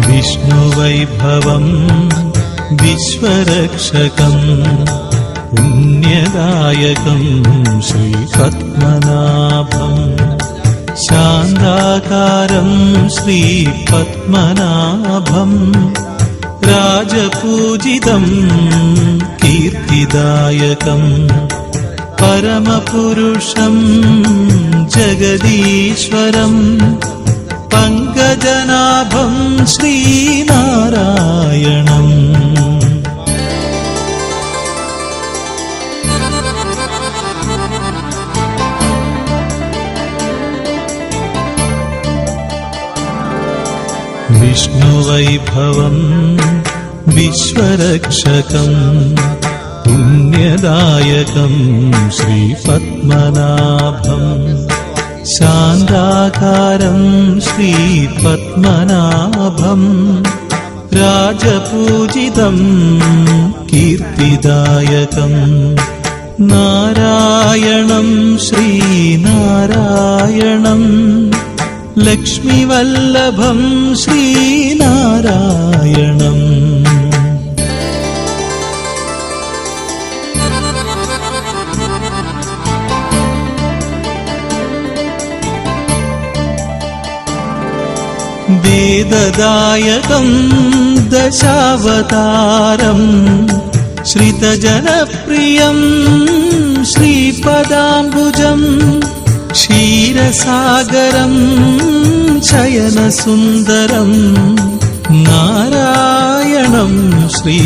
വിഷ്ണുവൈഭവം വിശ്വരക്ഷകം പുണ്യദായകം ശ്രീപത്മനാഭം ശാന്താകാരം ശ്രീപത്മനാഭം രാജപൂജിതം കീർത്തിദായകം പരമപുരുഷം ജഗദീശ്വരം പങ്കജനാഭം ശ്രീനാരായണം വിഷ്ണുവൈഭവം വിശ്വരക്ഷകം പുണ്യദായകം ശ്രീപത്മനാഭം ശാന്താകാരം ശ്രീപത്മനാഭം രാജപൂജിതം കീർത്തിദായകം നാരായണം ശ്രീനാരായണം ലക്ഷ്മിവല്ലഭം ശ്രീനാരായണം വേദദായകം ദശാവതാരം ശ്രിതജനപ്രിയം ശ്രീപദാംബുജം ക്ഷീരസാഗരം ശയനസുന്ദരം നാരായണം ശ്രീനാരായണം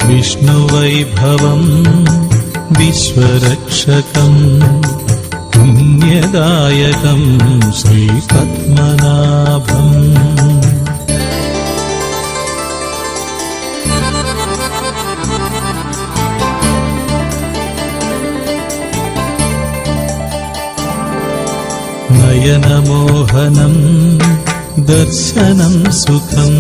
വിഷ്ണുവൈഭവം വിശ്വരക്ഷകം പുണ്യദായകം ശ്രീപത്മനാഭം നയനമോഹനം ദർശനം സുഖം